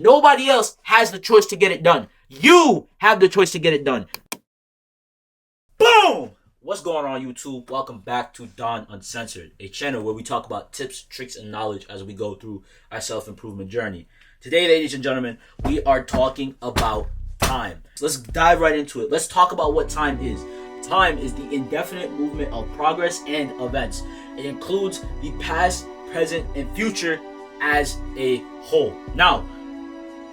Nobody else has the choice to get it done. You have the choice to get it done. Boom! What's going on, YouTube? Welcome back to Don Uncensored, a channel where we talk about tips, tricks, and knowledge as we go through our self-improvement journey. Today, ladies and gentlemen, we are talking about time. Let's dive right into it. Let's talk about what time is. Time is the indefinite movement of progress and events. It includes the past, present, and future as a whole. Now,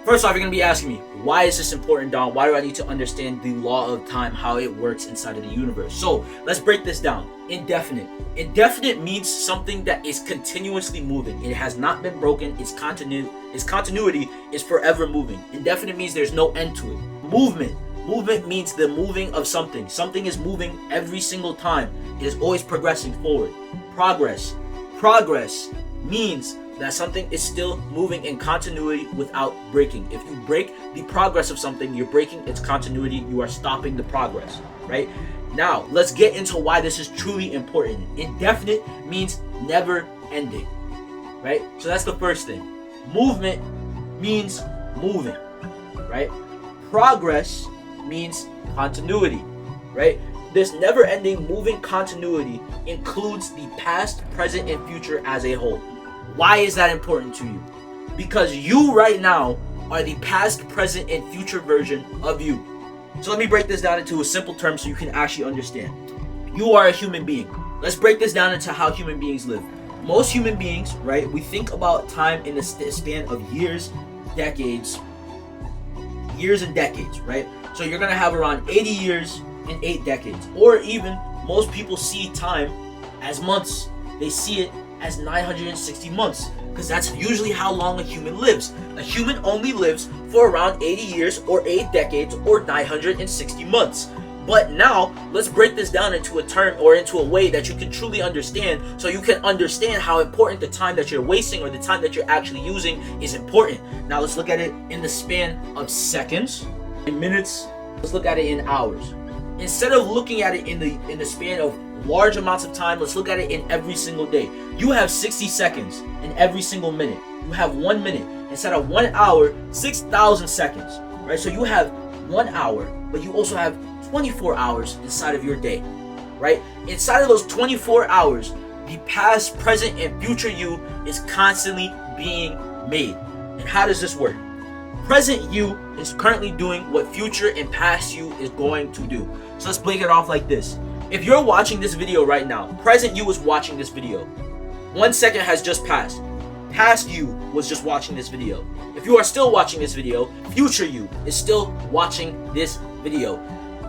first off, you're going to be asking me, why is this important, Don? Why do I need to understand the law of time, how it works inside of the universe? So, let's break this down. Indefinite. Indefinite means something that is continuously moving. It has not been broken. Its continuity is forever moving. Indefinite means there's no end to it. Movement. Movement means the moving of something. Something is moving every single time. It is always progressing forward. Progress. Progress means that something is still moving in continuity without breaking. If you break the progress of something, you're breaking its continuity. You are stopping the progress, right? Now, let's get into why this is truly important. Indefinite means never ending, right? So that's the first thing. Movement means moving, right? Progress means continuity, right? This never-ending moving continuity includes the past, present, and future as a whole. Why is that important to you? Because you right now are the past, present, and future version of you. So let me break this down into a simple term so you can actually understand. You are a human being. Let's break this down into how human beings live. Most human beings, right, we think about time in the span of years, decades, right? So you're going to have around 80 years and 8 decades. Or even most people see time as months. They see it as 960 months, because that's usually how long a human lives. A human only lives for around 80 years or 8 decades or 960 months. But now, let's break this down into a term or into a way that you can truly understand, so you can understand how important the time that you're wasting or the time that you're actually using is important. Now let's look at it in the span of seconds, in minutes. Let's look at it in hours. Instead of looking at it in the span of large amounts of time, let's look at it in every single day. You have 60 seconds in every single minute. You have 1 minute. Instead of 1 hour, 6,000 seconds, right? So you have 1 hour, but you also have 24 hours inside of your day, right? Inside of those 24 hours, the past, present, and future you is constantly being made. And how does this work? Present you is currently doing what future and past you is going to do. So let's break it off like this. If you're watching this video right now, present you is watching this video. 1 second has just passed. Past you was just watching this video. If you are still watching this video, future you is still watching this video.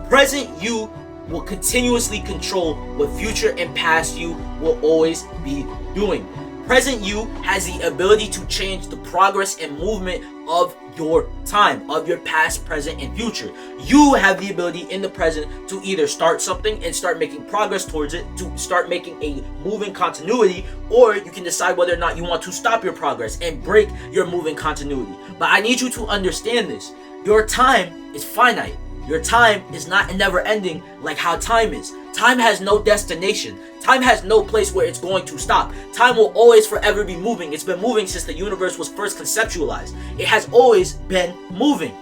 Present you will continuously control what future and past you will always be doing. Present you has the ability to change the progress and movement of your time, of your past, present, and future. You have the ability in the present to either start something and start making progress towards it, to start making a moving continuity, or you can decide whether or not you want to stop your progress and break your moving continuity. But I need you to understand this. Your time is finite. Your time is not never ending like how time is. Time has no destination. Time has no place where it's going to stop. Time will always forever be moving. It's been moving since the universe was first conceptualized. It has always been moving.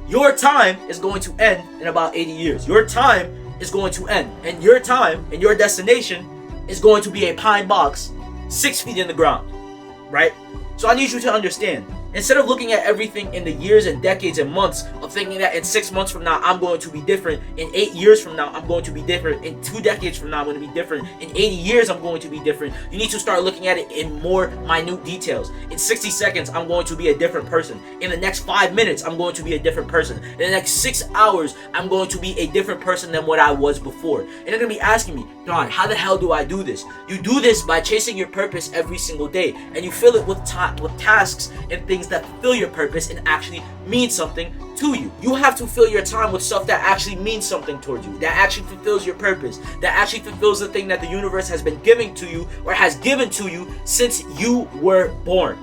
Your time is going to end in about 80 years. Your time is going to end. And your time and your destination is going to be a pine box 6 feet in the ground. Right? So I need you to understand. Instead of looking at everything in the years and decades and months, of thinking that in 6 months from now I'm going to be different, in 8 years from now I'm going to be different, in 2 decades from now I'm going to be different, in 80 years I'm going to be different, you need to start looking at it in more minute details. In 60 seconds I'm going to be a different person. In the next 5 minutes I'm going to be a different person. In the next 6 hours I'm going to be a different person than what I was before. And they're going to be asking me, Don, how the hell do I do this? You do this by chasing your purpose every single day, and you fill it with tasks and things that fulfill your purpose and actually mean something to you. You have to fill your time with stuff that actually means something towards you, that actually fulfills your purpose, that actually fulfills the thing that the universe has been giving to you or has given to you since you were born.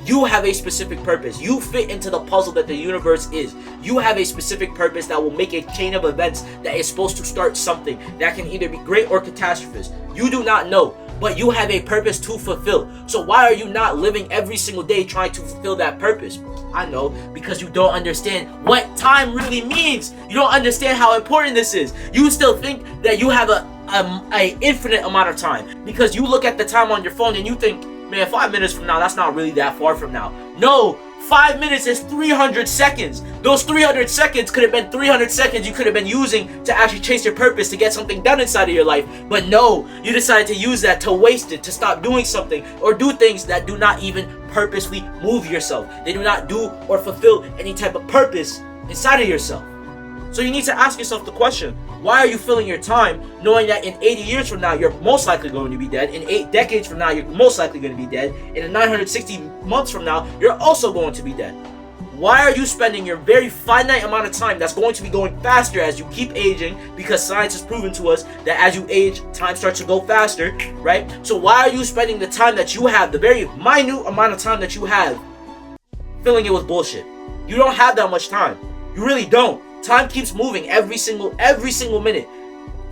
You have a specific purpose. You fit into the puzzle that the universe is. You have a specific purpose that will make a chain of events that is supposed to start something that can either be great or catastrophic. You do not know. but you have a purpose to fulfill. So why are you not living every single day trying to fulfill that purpose? I know, because you don't understand what time really means. You don't understand how important this is. You still think that you have a infinite amount of time, because you look at the time on your phone and you think, man, 5 minutes from now, that's not really that far from now. No, 5 minutes is 300 seconds. Those 300 seconds could have been 300 seconds you could have been using to actually chase your purpose, to get something done inside of your life. But no, you decided to use that to waste it, to stop doing something, or do things that do not even purposely move yourself. They do not do or fulfill any type of purpose inside of yourself. So you need to ask yourself the question, why are you filling your time knowing that in 80 years from now you're most likely going to be dead, in 8 decades from now you're most likely going to be dead, and in 960 months from now you're also going to be dead? Why are you spending your very finite amount of time that's going to be going faster as you keep aging, because science has proven to us that as you age, time starts to go faster, right? So why are you spending the time that you have, the very minute amount of time that you have, filling it with bullshit? You don't have that much time. You really don't. Time keeps moving every single minute.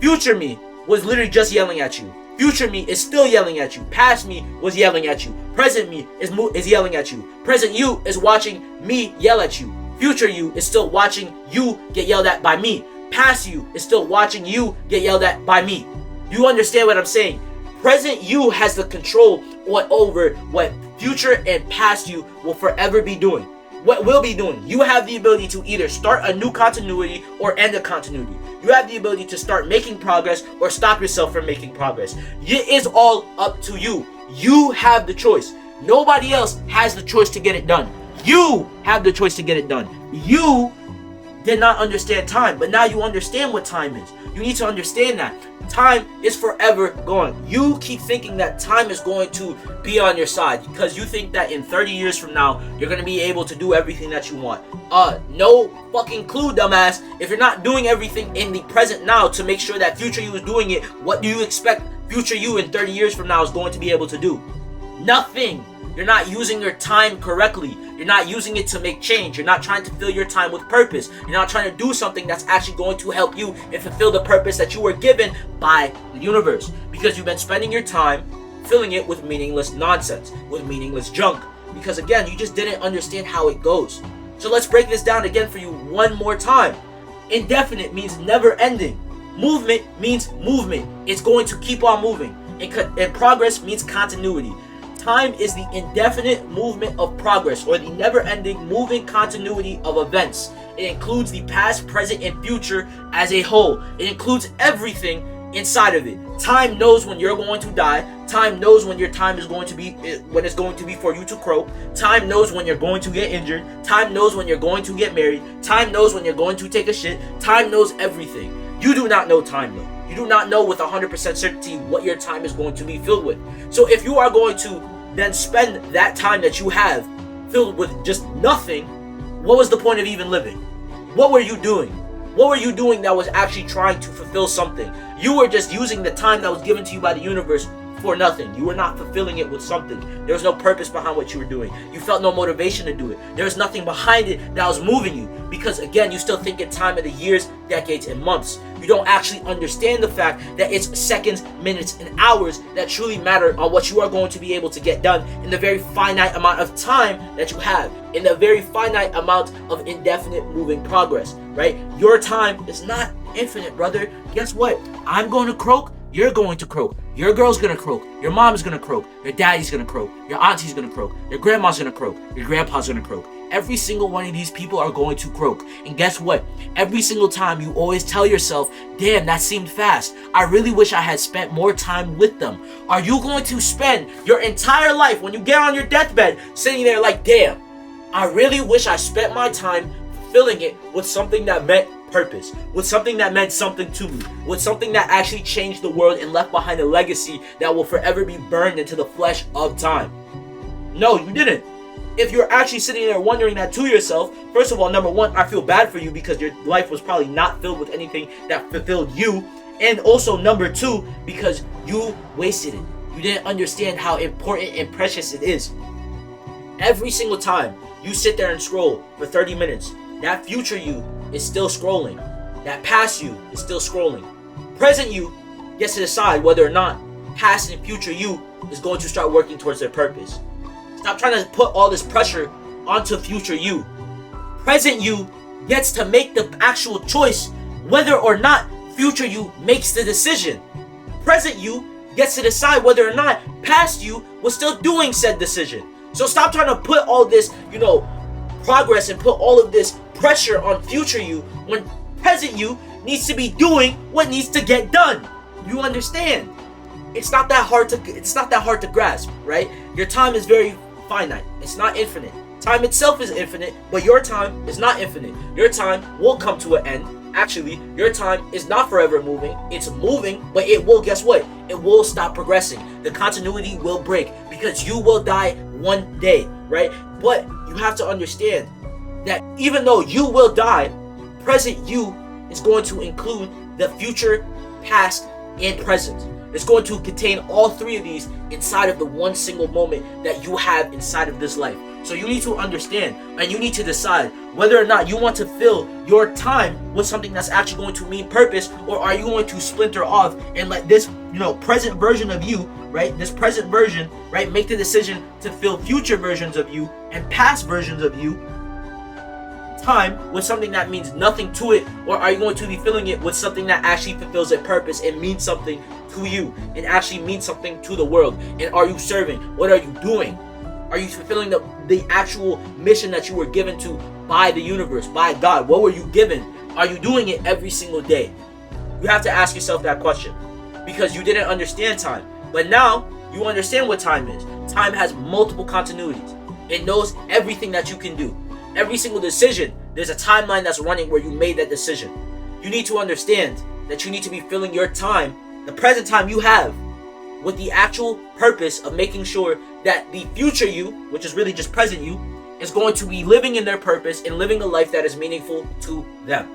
Future me was literally just yelling at you. Future me is still yelling at you. Past me was yelling at you. Present me is yelling at you. Present you is watching me yell at you. Future you is still watching you get yelled at by me. Past you is still watching you get yelled at by me. You understand what I'm saying? Present you has the control over what future and past you will forever be doing. What we'll be doing. You have the ability to either start a new continuity or end a continuity. You have the ability to start making progress or stop yourself from making progress. It is all up to you. You have the choice. Nobody else has the choice to get it done. You have the choice to get it done. You did not understand time, but now you understand what time is. You need to understand that time is forever gone. You keep thinking that time is going to be on your side because you think that in 30 years from now you're going to be able to do everything that you want. No fucking clue, dumbass. If you're not doing everything in the present now to make sure that future you is doing it, what do you expect future you in 30 years from now is going to be able to do? Nothing. You're not using your time correctly. You're not using it to make change. You're not trying to fill your time with purpose. You're not trying to do something that's actually going to help you and fulfill the purpose that you were given by the universe. Because you've been spending your time filling it with meaningless nonsense, with meaningless junk. Because again, you just didn't understand how it goes. So let's break this down again for you one more time. Indefinite means never ending. Movement means movement. It's going to keep on moving. And progress means continuity. Time is the indefinite movement of progress, or the never-ending moving continuity of events. It includes the past, present, and future as a whole. It includes everything inside of it. Time knows when you're going to die. Time knows when your time is going to be, when it's going to be for you to croak. Time knows when you're going to get injured. Time knows when you're going to get married. Time knows when you're going to take a shit. Time knows everything. You do not know time though. You do not know with 100% certainty what your time is going to be filled with. So if you are going to then spend that time that you have filled with just nothing, what was the point of even living? What were you doing? What were you doing that was actually trying to fulfill something? You were just using the time that was given to you by the universe for nothing. You were not fulfilling it with something. There was no purpose behind what you were doing. You felt no motivation to do it. There was nothing behind it that was moving you. Because again, you still think in time of the years, decades, and months. You don't actually understand the fact that it's seconds, minutes, and hours that truly matter on what you are going to be able to get done in the very finite amount of time that you have. In the very finite amount of indefinite moving progress, right? Your time is not infinite, brother. Guess what? I'm going to croak. You're going to croak. Your girl's gonna croak. Your mom's gonna croak. Your daddy's gonna croak. Your auntie's gonna croak. Your grandma's gonna croak. Your grandpa's gonna croak. Every single one of these people are going to croak. And guess what? Every single time you always tell yourself, damn, that seemed fast. I really wish I had spent more time with them. Are you going to spend your entire life when you get on your deathbed sitting there like, damn, I really wish I spent my time filling it with something that meant purpose, with something that meant something to me, with something that actually changed the world and left behind a legacy that will forever be burned into the flesh of time? No, you didn't. If you're actually sitting there wondering that to yourself, first of all, number one, I feel bad for you because your life was probably not filled with anything that fulfilled you. And also number two, because you wasted it. You didn't understand how important and precious it is. Every single time you sit there and scroll for 30 minutes, that future you is still scrolling. That past you is still scrolling. Present you gets to decide whether or not past and future you is going to start working towards their purpose. Stop trying to put all this pressure onto future you. Present you gets to make the actual choice whether or not future you makes the decision. Present you gets to decide whether or not past you was still doing said decision. So stop trying to put all this, progress and put all of this pressure on future you when present you needs to be doing what needs to get done. You understand? It's not that hard to grasp, right? Your time is very finite. It's not infinite. Time itself is infinite, but your time is not infinite. Your time will come to an end. Actually, your time is not forever moving. It's moving, but it will, guess what? It will stop progressing. The continuity will break because you will die one day, right? But you have to understand that even though you will die, present you is going to include the future, past, and present. It's going to contain all three of these inside of the one single moment that you have inside of this life. So you need to understand and you need to decide whether or not you want to fill your time with something that's actually going to mean purpose, or are you going to splinter off and let this, present version of you, right? This present version, right, make the decision to fill future versions of you and past versions of you time with something that means nothing to it, or are you going to be filling it with something that actually fulfills a purpose and means something to you and actually means something to the world? And are you serving? What are you doing? Are you fulfilling the actual mission that you were given to by the universe, by God? What were you given? Are you doing it every single day? You have to ask yourself that question because you didn't understand time. But now you understand what time is. Time has multiple continuities. It knows everything that you can do. Every single decision, there's a timeline that's running where you made that decision. You need to understand that you need to be filling your time, the present time you have, with the actual purpose of making sure that the future you, which is really just present you, is going to be living in their purpose and living a life that is meaningful to them.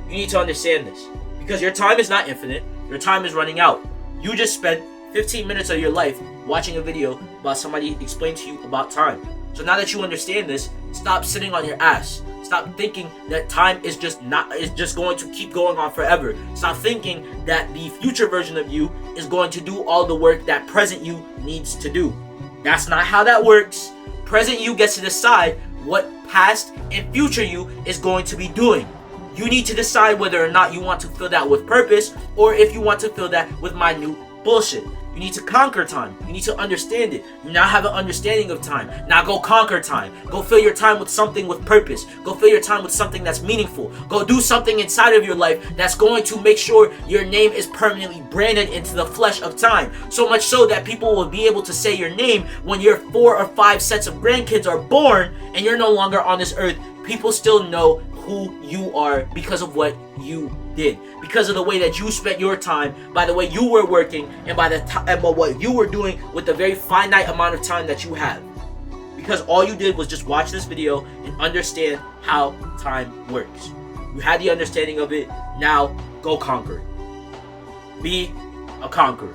You need to understand this because your time is not infinite. Your time is running out. You just spent 15 minutes of your life watching a video about somebody explain to you about time. So now that you understand this, stop sitting on your ass. Stop thinking that time is just going to keep going on forever. Stop thinking that the future version of you is going to do all the work that present you needs to do. That's not how that works. Present you gets to decide what past and future you is going to be doing. You need to decide whether or not you want to fill that with purpose, or if you want to fill that with minute bullshit. You need to conquer time. You need to understand it. You now have an understanding of time. Now go conquer time. Go fill your time with something with purpose. Go fill your time with something that's meaningful. Go do something inside of your life that's going to make sure your name is permanently branded into the flesh of time. So much so that people will be able to say your name when your 4 or 5 sets of grandkids are born and you're no longer on this earth. People still know who you are because of what you did, because of the way that you spent your time, by the way you were working, and by what you were doing with the very finite amount of time that you have. Because all you did was just watch this video and understand how time works. You had the understanding of it. Now go conquer it. Be a conqueror.